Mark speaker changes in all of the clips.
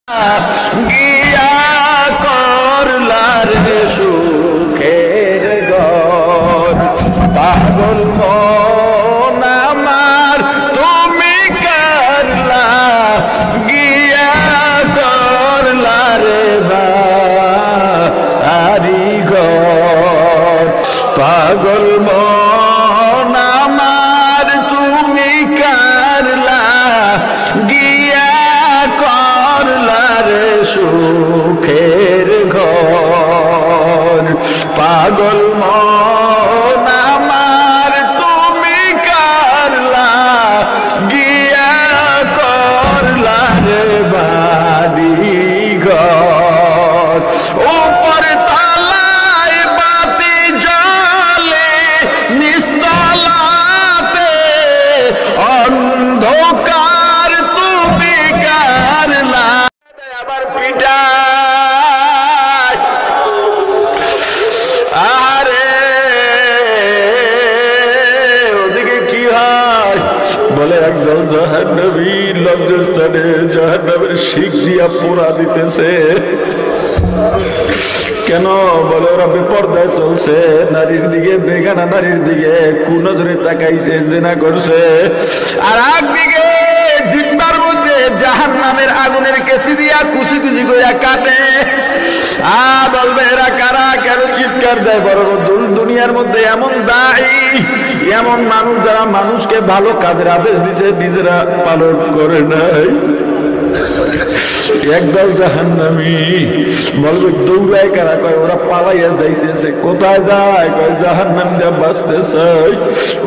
Speaker 1: গিয়া করলার সুখের ঘর পাগল মন আমার তুমি করলা গিয়া করলার বাড়ি ঘর পাগল মন আমার তুমি করলা গিয়া করলার সুখের ঘর পাগল মন আমার তুমি করলা গিয়া করলার বাড়ি ঘর উপর তালায় বাতি জ্বলে নিস্তলাতে অন্ধকার তুমি করলা আবার পিটা আরে ওদিকে কি হয় বলে একদল জাহান্নামী লজ্জাস্থানে জাহান্নামের শিখ দিয়া পোড়া দিতেছে কেন বলে ওরা বেপরদায় চলছে নারীর দিকে বেগানা নারীর দিকে কুনজরে তাকাইছে জেনা করছে আর একদিকে জিব্বার মধ্যে জাহান্নামের আগুনের কেসি দিয়া কুচি কুচি করে কাটে বলবে এরা কারা কেন চিৎকার দেয় বড় দুনিয়ার মধ্যে এমন দায়ী এমন মানুষ যারা মানুষকে ভালো কাজের আদেশ দিচ্ছে নিজেরা পালন করে নাই একদল জাহান্নামী বলবে দৌড়ায় কারা কয় ওরা পালাইয়া যাইতেছে কোথায় যায় কয় জাহান্নামীরা বাঁচতে চায়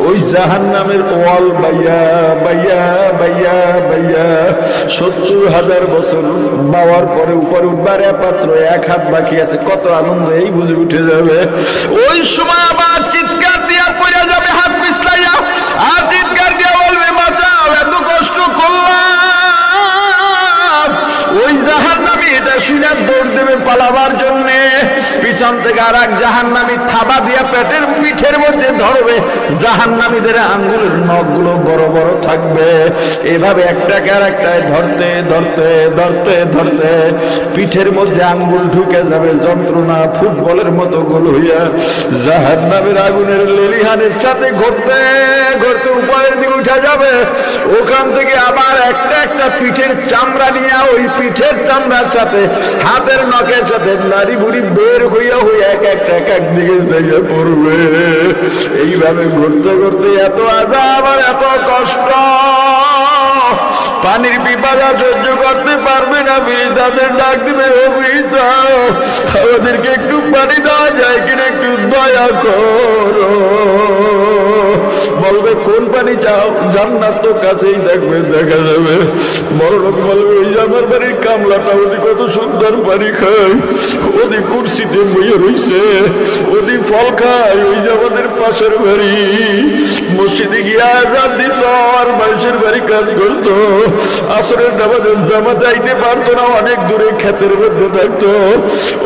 Speaker 1: ওই জাহান্নামের ওয়াল বাইয়া বাইয়া বাইয়া বাইয়া ৭০,০০০ বছর বাওয়ার পরে উপরে উঠবার পাত্র এক হাত বাকি আছে কত আনন্দ এই বুঝে উঠে যাবে ওই সময় আবার চিৎকার দিয়া পড়ে যাবে হাত পিছলাইয়া আর চিৎকার দিয়া বলবে বাঁচাও এত কষ্ট করলাম ওই জাহান্নামী এটা শুনে দৌড় দেবে পালাবার জন্য পিছন থেকে আর এক জাহান্নামী থাবা দিয়া পেটের পিঠের মধ্যে ধরবে জাহান্নামীদের আঙ্গুলের নখগুলো বড় বড় থাকবে এভাবে একটাকে আর একটায় ধরতে ধরতে ধরতে ধরতে পিঠের মধ্যে আঙ্গুল ঢুকে যাবে যন্ত্রণা ফুটবলের মতো গোল হইয়া জাহান্নামের আগুনের লেলিহানের সাথে ঘুরতে ঘুরতে উপরের দিকে উঠা যাবে ওখান থেকে আবার একটা একটা পিঠের চামড়া নিয়ে ওই পিঠের চামড়ার সাথে হাতের নখের সাথে নারী বুড়ি বের হইয়া হইয়া এক একটা এক একদিকে জায়গা পড়বে এইভাবে ঘুরতে ঘুরতে এত আযাব আর এত কষ্ট পানির পিপাসা সহ্য করতে পারবে না তাদের ডাক দিবে আমাদেরকে একটু পানি দেওয়া যায় কিনা একটু দয়া করো বলবে কোন পানি চাও জান্নাত তো কাছেই দেখবে দেখা যাবে বড় লোক বলবে ওই যে আমার বাড়ির কামলাটা ওদি কত সুন্দর পানি খায় ওদি কুর্সিতে বইয়ে রইছে ওদি ফল খায় ওই যে আমাদের পাশের বাড়ি মসজিদে গিয়ে আযান দিত আর মানুষের বাড়ি কাজ করতো আসরের নামাজের জামাত যাইতে পারতো না অনেক দূরে ক্ষেতের মধ্যে থাকতো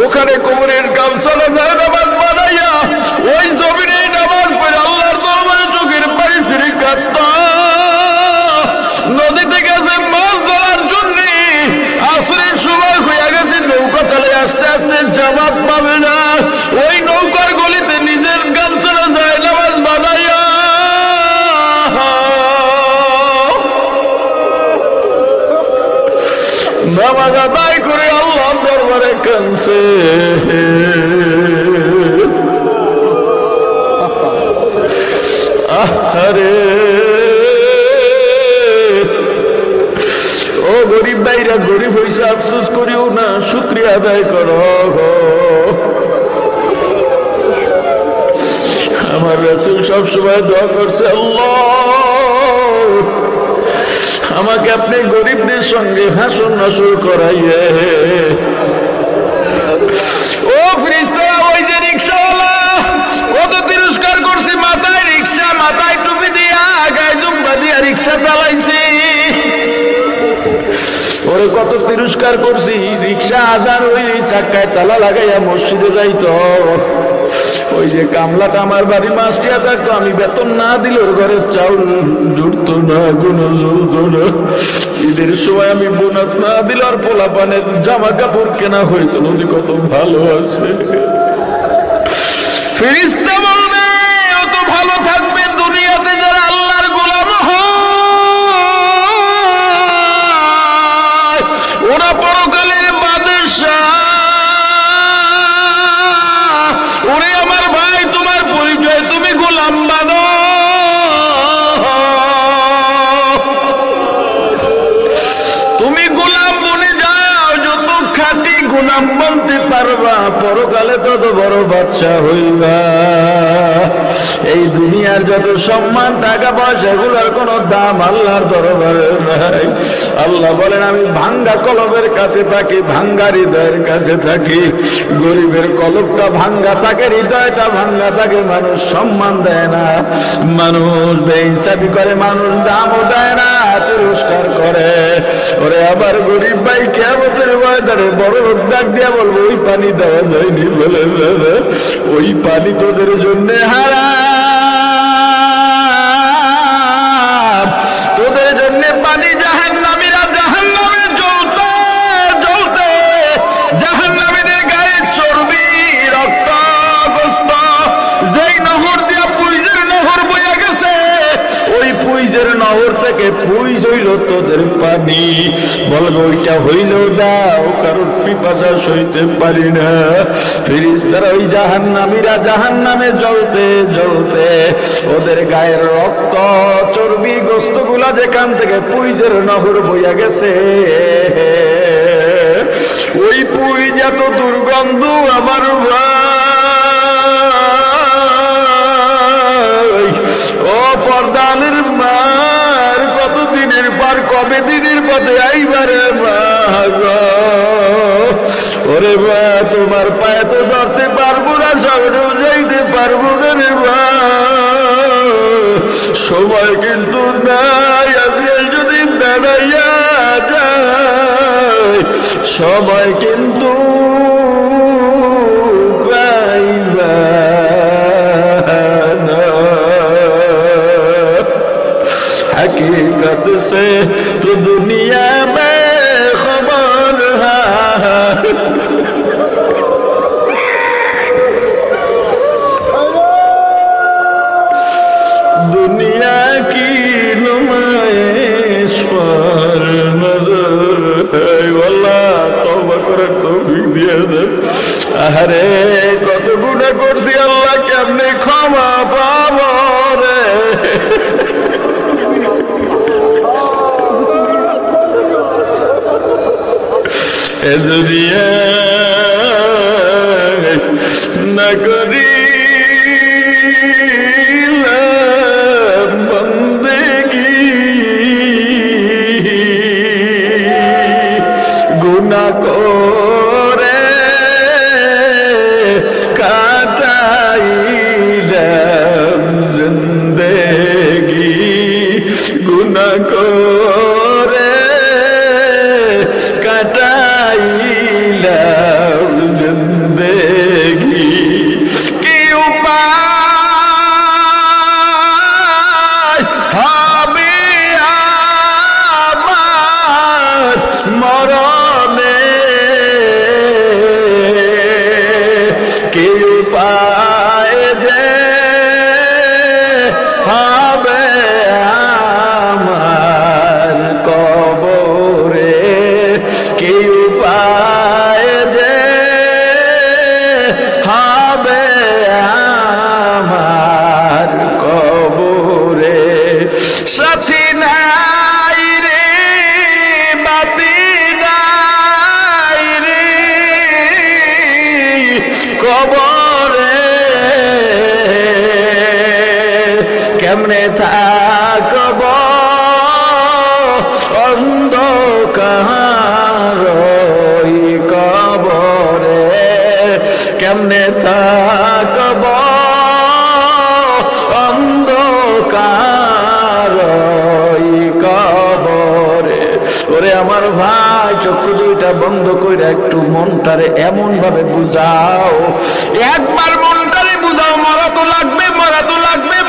Speaker 1: ওখানে কোমরের গামছালা যায় নামাজ বানাইয়া ওই জমিনে নামাজ পড়ে আল্লাহর দরবারে চোখের পানি ছেড়ে কাঁদত নদীতে গেছে মাছ ধরার জন্য আসরের সময় হয়ে গেছে নৌকা চলে আস্তে আস্তে জামাত পাবে না ওই নৌকার গলিতে নিজের গামছালা যায় নামাজ বানাইয়া নামাজ আদায় করে আল্লাহর দরবারে কাঁদছে আহারে ও গরিব ভাইরা গরিব হইছে আফসোস করিও না শুকরিয়া আদায় করো আমার রাসূল সবসময় দোয়া করছে আল্লাহ আমাকে আপনি গরিবদের সঙ্গে হাসর নাসর করাইয়ে ও ফেরেশতা ওই যে রিকশাওয়ালা কত তিরস্কার করছে মাথায় রিকশা মাথায় টুপি দিয়া গায়ে জুব্বা দিয়া রিকশা চালাইছে ওরে কত তিরস্কার করছি রিকশা আজান ওই চাক্কায় তালা লাগাইয়া মসজিদে যাইতো ওই যে কামলাটা আমার বাড়ি মাসটিয়া থাকতো, আমি বেতন না দিলে ওর ঘরে চাউল জুটতো না, কোনো জ্বলতো না। ঈদের সময় আমি বোনাস না দিলে আর পোলা পানের জামা কাপড় কেনা হইতো। নদী কত ভালো আছে। ফেরেশতা বলবে অত ভালো থাকবে দুনিয়াতে যারা আল্লাহর গোলাম হয়, ওরা পরকালের বাদশা। ওরে আমার ভাই, তোমার পরিচয় তুমি গোলাম বানো। তুমি গোলাম বনে যাও, যত খাঁটি গোলাম বলতে পারবা, পরকালে তত বড় বাদশা হইবা। এই দুনিয়ার যত সম্মান টাকা পয়সা এগুলোর কোন দাম আল্লাহর দরবারে নাই। আল্লাহ বলেন আমি ভাঙ্গা কলবের কাছে থাকি, ভাঙ্গা হৃদয়ের কাছে থাকি। গরিবের কলবটা ভাঙ্গা থাকে, হৃদয়টা ভাঙ্গা থাকে, মানুষ সম্মান দেয় না, মানুষ বেইনসাফি করে, মানুষ দামও দেয় না, তিরস্কার করে। ওরে আবার গরিব ভাই কিয়ামতের ময়দানে বড় ডাক দিয়া বলবো ওই পানি দেওয়া যায়নি বলে, ওই পানি তোদের জন্য হারাম, তোদের জন্য পানি জাহান্নামীরা জাহান্নামে জ্বলতে জ্বলতে, জাহান্নামীদের গায়ে চর্বি রক্ত গোস্ত, যেই নহর দিয়া পুইজের নহর বইয়া গেছে, ওই পুইজের নহর থেকে পুইজ হইল তোদের পানি। বলবো ওইটা হইলেও দাও, কারণ পিপাসা সইতে পারি না। ফেরেশতারা ওই জাহান্নামীরা জাহান্নামে জ্বলতে জ্বলতে ওদের গায়ের রক্ত চর্বি গোস্ত গুলা যেখান থেকে পুইজের নহর বইয়া গেছে, ওই পুইজ এত দুর্গন্ধ আমার ভাই। ও পর্দানের মার, কত দিনের পার, কবে দিনের পথে আইবারে মা গো। ওরে মা, তোমার পায়ে তো ধরতে পারবো না, সামনেও যাইতে পারবো না রে মা। সময় কিন্তু নাই, আজকে যদি দাঁড়াইয়া যায়, সময় কিন্তু পাইবা না। हकीकत से तो दुनिया में खबर है, दुनिया की नुमाइश पर नजर है। वल्लाह तौबा করে তৌফিক দিয়ে দেন। আরে কত গুনাহ করছি, আল্লাহ কেমনে ক্ষমা পাবো রে। दुनिया न करी बंदगी, गुनाह करे काटाइलाम जिंदगी, गुनाह करे काटाइलाम जिंदगी। কি উপায় হবে আমার মরণে, কি উপায় যে হবে আমার কবরে, কি উপায় যে হবে আমার কবরে। সাথী নাই রে, বাতি নাই রে কবরে, কেমনে থাকব অন্ধকার কবরে, কেমনে থাকব অন্ধকার কবরে। ওরে আমার ভাই, চক্ষু দুইটা বন্ধ করে একটু মনটারে এমন ভাবে বুঝাও, একবার মনটারে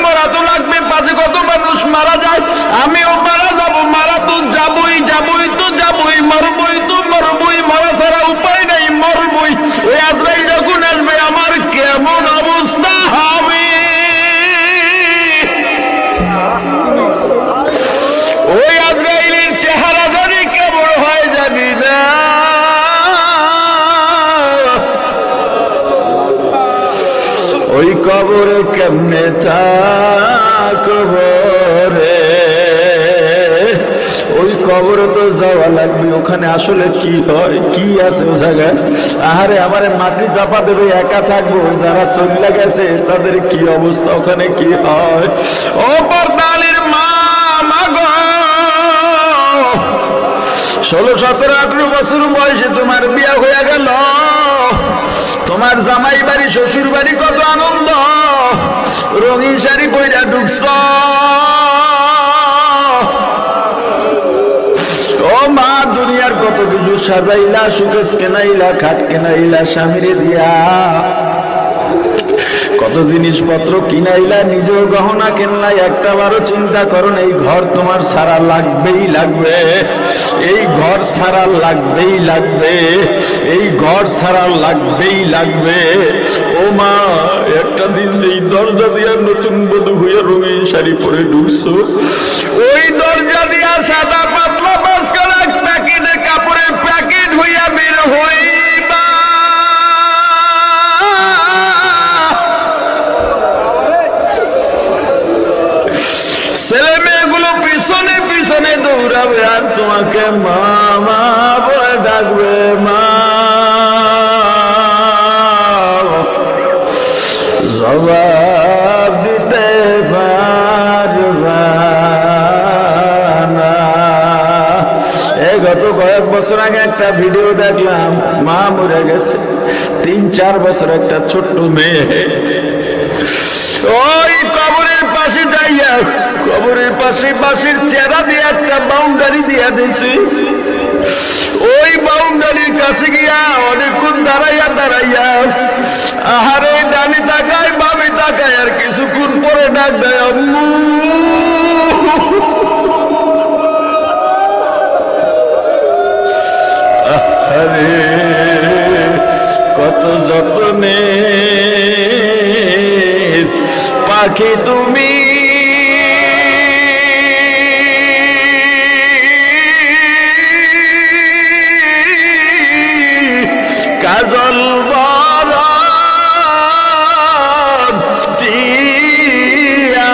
Speaker 1: মরা তো লাগবে, পাশে কত মানুষ মারা যায়, আমিও মারা যাবো, মারা তো যাবই যাবই তো যাবই, মরবই তো মরবই, মরা ছাড়া উপায় নাই, মরবই। ওই আজরাইল যখন আসবে আমার কেমন অবস্থা হবে? ওই আজরাইলের চেহারা জানি কেমন হয় জানি না। ওই কবরে কেমনে থাকবো রে, ওই কবরে তো যাওয়া লাগবে। ওখানে আসলে কি হয়, কি আছে ও জায়গায়? আহারে আমারে মাটি চাপা দেবে, একা থাকবো, যারা চলে গেছে তাদের কি অবস্থা, ওখানে কি হয়? ও পর্দালির মা, মাগো 16, 17, 18 বছর বয়সে তোমার বিয়া হয়ে গেল, তোমার জামাই বাড়ি শ্বশুর বাড়ি কত আনন্দ, রঙিন শাড়ি পইরা ঢুকছ, ও মা দুনিয়ার কত কিছু সাজাইলা, সুকেশ কেনাইলা, খাট কেনাইলা স্বামীরে দিয়া, কত জিনিসপত্র কিনাইলা, নিজেও গহনা কিনলাই, একটা বারো চিন্তা করো এই ঘর তোমার সারা লাগবেই লাগবে, এই ঘর সারা লাগবেই লাগবে, এই ঘর সারা লাগবেই লাগবে। ও মা একটা দিন যেই দরজা দিয়া নতুন বধূ হইয়া রঙিন শাড়ি পরে ঢুকছো, ওই দরজা দিয়া সাদা পাতলা মাঝখানে এক প্যাকেটে কাপড়ের প্যাকেট হইয়া বের হইবা, ছেলে মেয়েগুলো পিছনে পিছনে দৌড়াবে আর তোমাকে মা মা বলে ডাকবে, মা জবাব দিতে পারবা না। এই গত কয়েক বছর আগে একটা ভিডিও দেখলাম, মা মরে গেছে, 3-4 বছর একটা ছোট্ট মেয়ে, ওই কবরের পাশে যাইয়া, কবরের পাশে বাঁশের চেরা দিয়ে একটা বাউন্ডারি দিয়া দিছি, ওই বাউন্ডারির কাছে গিয়া অনেকক্ষণ দাঁড়াইয়া দাঁড়াইয়া আহারে ডানি তাকায় বামে তাকায়, আর কিছুক্ষণ পরে ডাক দেয় আম্মু। আরে কত যত্নে পাখি তুমি, কাজল বরটিয়া,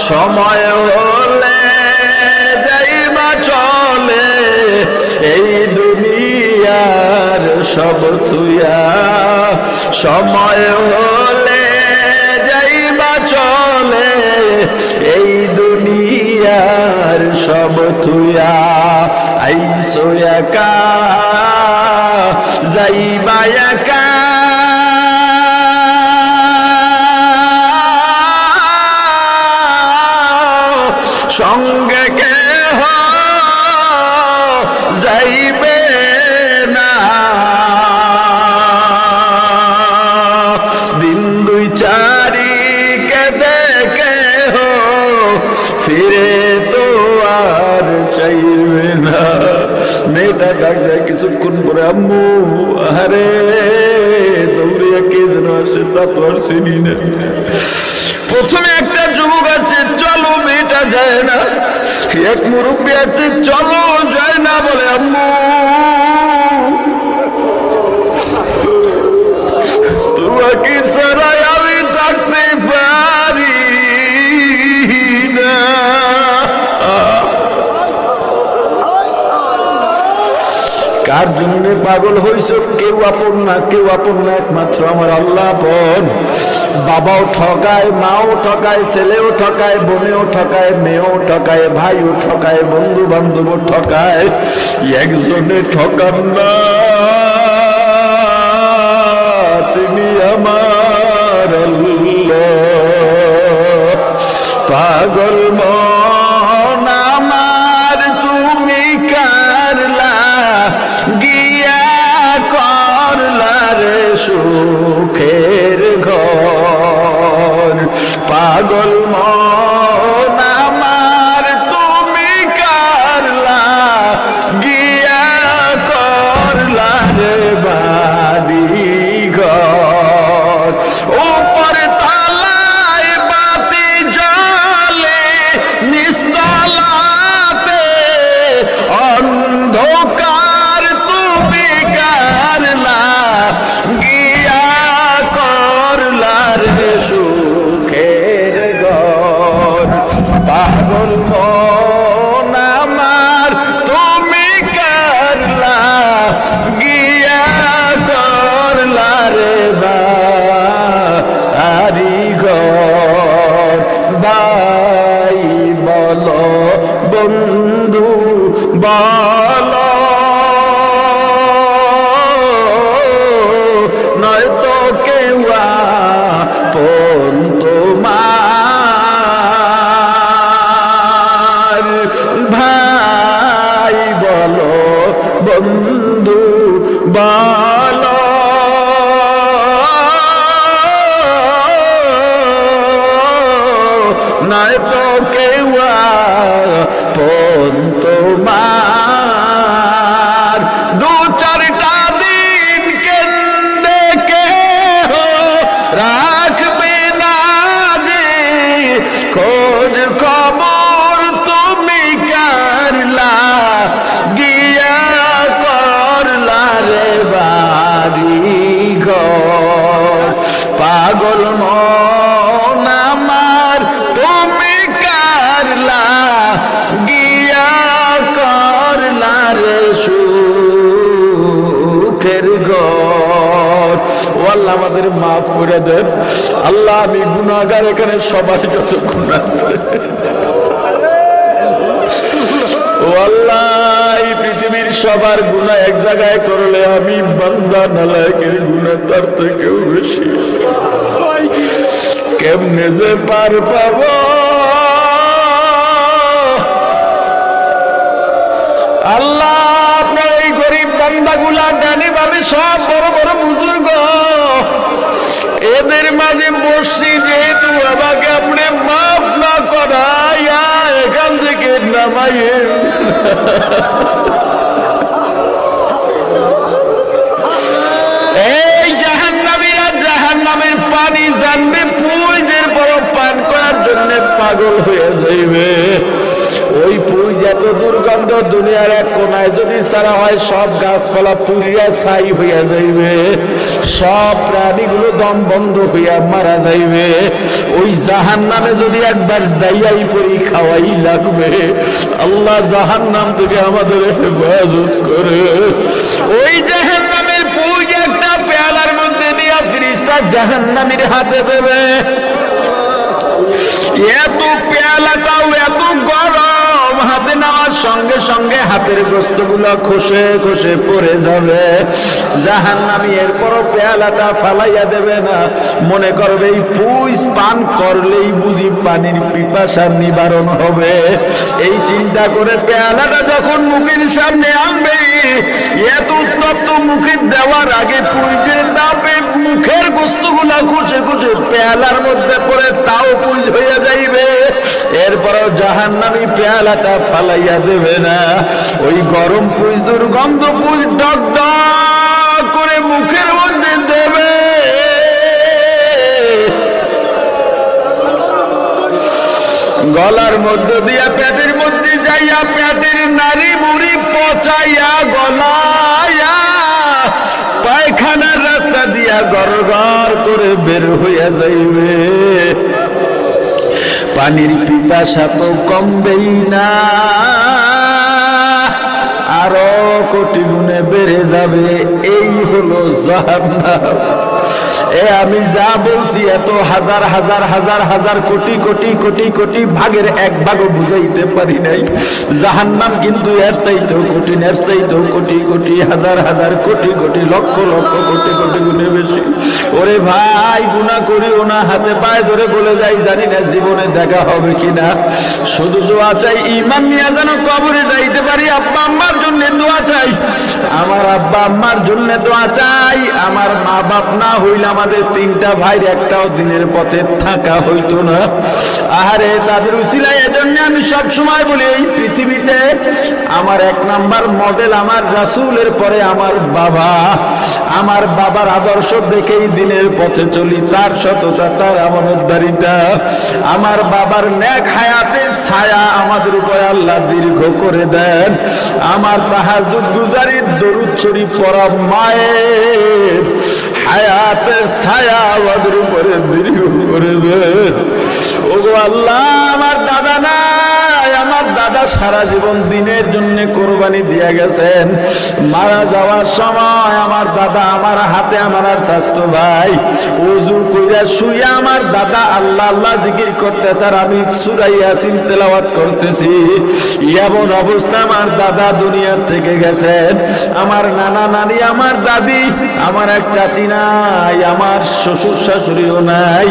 Speaker 1: সময় হলে যাইবা চলে এই দুনিয়ার সব থুইয়া, সময় হলে যাইবা চলে এই দুনিয়ার সব থুইয়া, আইসো একা যাইবা একা, সঙ্গে কেহ যাইবে না, দিন 2-4 দেখে ফিরে তো আর চাইবে না। মেয়েটা ডাক দেয় কিছুক্ষণ পরে আম্মু, আরে দৌড়িয়া কে যেন আসে, তা তো আর চিনি না। প্রথমে একটা যুবক আছে, চলো, মেয়েটা যায় না, এক মুরব্বী আছে, চলো, যায় না, বলে আম্মু তোমাকে ছাড়াই আমি থাকতে পারি না। কার জন্য পাগল হইছ? কেউ আপন না, কেউ আপন না, একমাত্র আমার আল্লাহ আপন। বাবাও ঠকায়, মাও ঠকায়, ছেলেও ঠকায়, বোনেও ঠকায়, মেয়েও ঠকায়, ভাইও ঠকায়, বন্ধু বান্ধবও ঠকায়, একজনে ঠকান না, তিনি আমার আল্লাহ। পাগল মন আমার তুমি কারলা গিয়া করলা রে সুখের ঘর, ভালো নাই তো কেউ তোমার দু চারটা দিন কেন্দে কেহ রাখবে না যে খোঁজ খবর তুমি কারলা গিয়া করলা রে বাড়ি ঘর পাগল মন আমার তুমি কারলা গিয়া করলা রে সুখের ঘর। ও আল্লাহ আমাদের মাফ করে দেন আল্লাহ। আমি গুনাহগার, এখানে সবার যত গুনাহ আছে ও আল্লাহ, এই পৃথিবীর সবার গুনাহ এক জায়গায় করলে আমি বান্দা নালায়েকের গুনাহ তার থেকেও বেশি। কেমনে যে পার পাবো আল্লাহ। আপনার এই গরিব বান্দাগুলা জ্ঞানী ভাবে সব বড় বড় বুজুর্গ, এদের মাঝে বসছি যেহেতু আমাকে আপনি মাফ না করাইয়া এখান থেকে নামাইয়ে এই জাহান্নামীরা জাহান্নামের পানি জানবে, পুঁজের বড় পান করার জন্য পাগল হয়ে যাইবে। ওই পুঁজ এত দুর্গন্ধ, দুনিয়ার এক কোনায় যদি ছাড়া হয় সব গাছপালা পুড়িয়া ছাই হইয়া যাইবে, সব প্রাণীগুলো দম বন্ধ হইয়া মারা যাইবে। ওই জাহান্নামে যদি একবার যাইয়াই পরি খাওয়াই লাগবে। আল্লাহ জাহান্নাম থেকে আমাদের হেফাজত করে। ওই জাহান্নামের পুঁজ একটা পেয়ালার মধ্যে দিয়া ফেরেশতা জাহান্নামীর হাতে দেবে। এত পেয়ালাটাও এত গরম, হাতে নেওয়ার সঙ্গে সঙ্গে হাতের গোস্তগুলো খসে খসে পড়ে যাবে। জাহান্নামী এরপরও পেয়ালাটা ফালাইয়া দেবে না, মনে করবে এই পুঁজ পান করলেই বুঝি পানির পিপাসা নিবারণ হবে। এই চিন্তা করে পেয়ালাটা যখন মুখের সামনে আনবে, এত উত্তপ্ত মুখে দেওয়ার আগে পুঁজের তাপে মুখের গোস্তগুলা খসে খসে পেয়ালার মধ্যে পড়ে তাও পুঁজ হইয়া যাইবে। এরপরও জাহান্নামী পেয়ালাটা ফালাইয়া দেবে না। ওই গরম পুঁজ, দুর্গন্ধ পুঁজ ডক ডক করে মুখের মধ্যে দেবে। গলার মধ্যে দিয়া পেটের মধ্যে যাইয়া পেটের নারী মুড়ি পচাইয়া গলাইয়া পায়খানার রাস্তা দিয়া গড় গড় করে বের হইয়া যাইবে। পানির পিপাসা তো কমবেই না, আরো কোটি গুণে বেড়ে যাবে। এই হলো জাহান্নাম। আমি যা বলছি এত হাজার হাজার হাজার হাজার কোটি কোটি কোটি কোটি ভাগের এক ভাগও বুঝাইতে পারি নাই। জাহান্নাম কিন্তু এর চাইতেও কঠিন, এর চাইতেও কোটি কোটি হাজার হাজার কোটি কোটি লক্ষ লক্ষ কোটি কোটি গুণে বেশি। ওরে ভাই, গুনাহ করিও না, হাতে পায়ে ধরে বলে যাই, জানি না জীবনে দেখা হবে কিনা। শুধু দোয়া চাই, ঈমান নিয়ে যেন কবরে যাইতে পারি। আব্বা আম্মার জন্য দোয়া চাই, আমার আব্বা আম্মার জন্য দোয়া চাই। আমার মা বাপ না হইলে আমাদের তিনটা ভাইয়ের একটাও দিনের পথে থাকা হইতো না। আহারে, তাদের উসিলায় এজন্য আমি সব সময় বলি, এই পৃথিবীতে আমার এক নাম্বার মডেল আমার রাসূলের পরে আমার বাবা। আমার বাবার আদর্শ দেখেই দিনের পথে চলি, তার সততা, তার আমানতদারিতা। আমার বাবার নেক হায়াতের ছায়া আমাদের উপরে আল্লাহ দীর্ঘ করে দেন। আমার তাহাজ্জুদ গুজারির দরুদ শরীফ পড়া মায়ের হায়াতের ছায়া আমাদের উপরে দীর্ঘ করে দেন। ওগো আল্লাহ, আমার দাদা নাই, আমার দাদা সারা জীবন দিনের জন্য কোরবানি দিয়ে গেছেন। মারা যাওয়ার সময় আমার দাদা আমার হাতে, আমার আর স্বাস্থ্য ভাই ওযু কইরা শুইয়া আমার দাদা আল্লাহ আল্লাহ জিকির করতেছে, আর আমি সূরা ইয়াসিন তেলাওয়াত করতেছি। এমন অবস্থা আমার দাদা দুনিয়ার থেকে গেছেন। আমার নানা নানি, আমার দাদি, আমার এক চাচি নাই, আমার শ্বশুর শাশুড়িও নাই।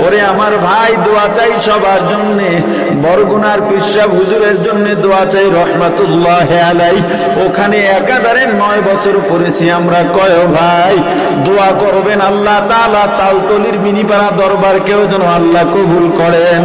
Speaker 1: ওরে আমার ভাই, দোয়া চাই সবার জন্য। বরগুনার পিরসাহ হুজুরের জন্য দোয়া চাই রহমাতুল্লাহ আলাই। ওখানে একাধারে 9 বছর পড়েছি আমরা। কয় ভাই দোয়া করবেন আল্লাহ তাআলা তালতলির মিনিপাড়া দরবারকেও যেন আল্লাহ কবুল করেন।